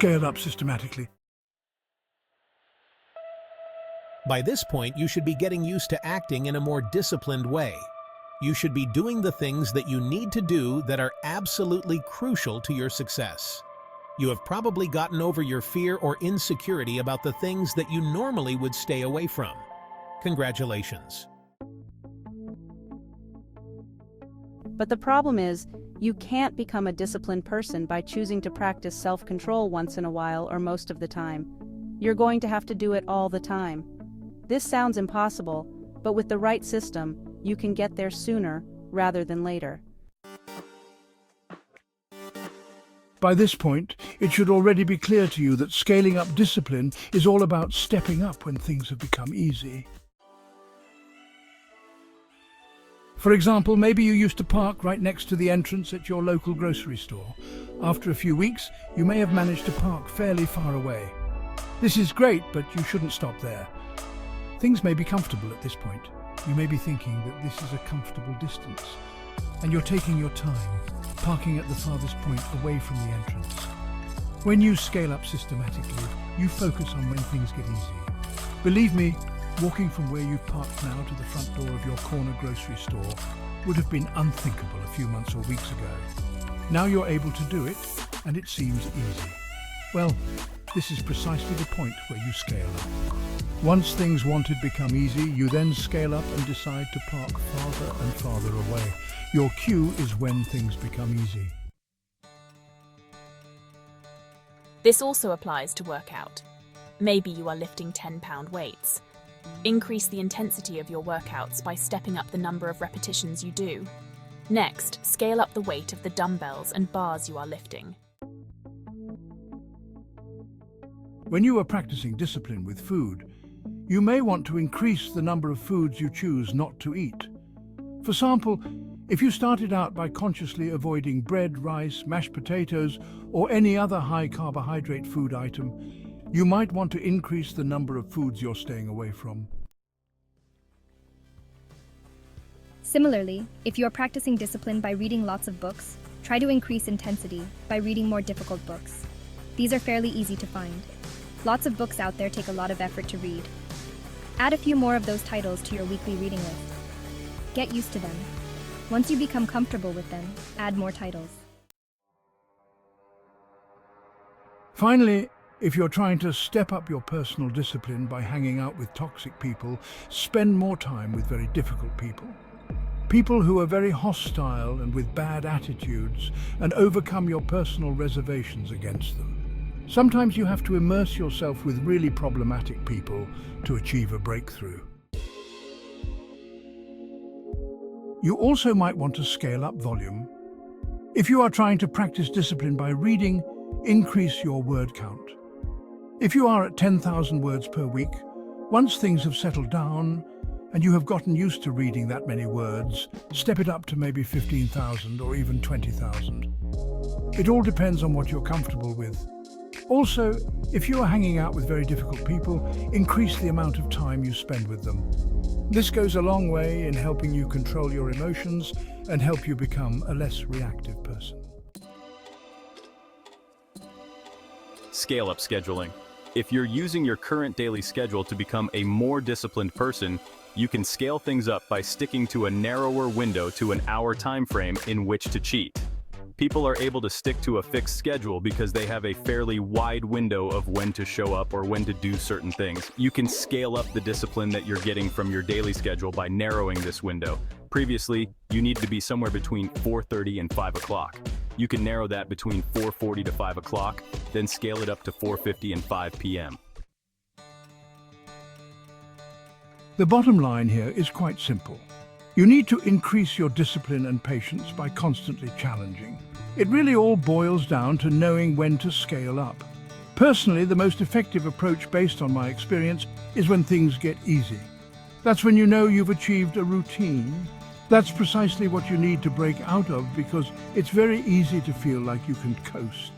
scale up systematically. By this point, you should be getting used to acting in a more disciplined way. You should be doing the things that you need to do that are absolutely crucial to your success. You have probably gotten over your fear or insecurity about the things that you normally would stay away from. Congratulations. But the problem is, you can't become a disciplined person by choosing to practice self-control once in a while or most of the time. You're going to have to do it all the time. This sounds impossible, but with the right system, you can get there sooner rather than later. By this point, it should already be clear to you that scaling up discipline is all about stepping up when things have become easy. For example, maybe you used to park right next to the entrance at your local grocery store. After a few weeks, you may have managed to park fairly far away. This is great, but you shouldn't stop there. Things may be comfortable at this point. You may be thinking that this is a comfortable distance, and you're taking your time, parking at the farthest point away from the entrance. When you scale up systematically, you focus on when things get easy. Believe me, walking from where you've parked now to the front door of your corner grocery store would have been unthinkable a few months or weeks ago. Now you're able to do it, and it seems easy. Well, this is precisely the point where you scale up. Once things wanted become easy, you then scale up and decide to park farther and farther away. Your cue is when things become easy. This also applies to workout. Maybe you are lifting 10-pound weights. Increase the intensity of your workouts by stepping up the number of repetitions you do. Next, scale up the weight of the dumbbells and bars you are lifting. When you are practicing discipline with food, you may want to increase the number of foods you choose not to eat. For example, if you started out by consciously avoiding bread, rice, mashed potatoes, or any other high-carbohydrate food item, you might want to increase the number of foods you're staying away from. Similarly, if you are practicing discipline by reading lots of books, try to increase intensity by reading more difficult books. These are fairly easy to find. Lots of books out there take a lot of effort to read. Add a few more of those titles to your weekly reading list. Get used to them. Once you become comfortable with them, add more titles. Finally, if you're trying to step up your personal discipline by hanging out with toxic people, spend more time with very difficult people. People who are very hostile and with bad attitudes, and overcome your personal reservations against them. Sometimes you have to immerse yourself with really problematic people to achieve a breakthrough. You also might want to scale up volume. If you are trying to practice discipline by reading, increase your word count. If you are at 10,000 words per week, once things have settled down and you have gotten used to reading that many words, step it up to maybe 15,000 or even 20,000. It all depends on what you're comfortable with. Also, if you are hanging out with very difficult people, increase the amount of time you spend with them. This goes a long way in helping you control your emotions and help you become a less reactive person. Scale-up scheduling. If you're using your current daily schedule to become a more disciplined person, you can scale things up by sticking to a narrower window to an hour time frame in which to cheat. People are able to stick to a fixed schedule because they have a fairly wide window of when to show up or when to do certain things. You can scale up the discipline that you're getting from your daily schedule by narrowing this window. Previously, you needed to be somewhere between 4:30 and 5 o'clock. You can narrow that between 4:40 to 5 o'clock, then scale it up to 4:50 and 5 p.m. The bottom line here is quite simple. You need to increase your discipline and patience by constantly challenging. It really all boils down to knowing when to scale up. Personally, the most effective approach based on my experience is when things get easy. That's when you know you've achieved a routine. That's precisely what you need to break out of, because it's very easy to feel like you can coast.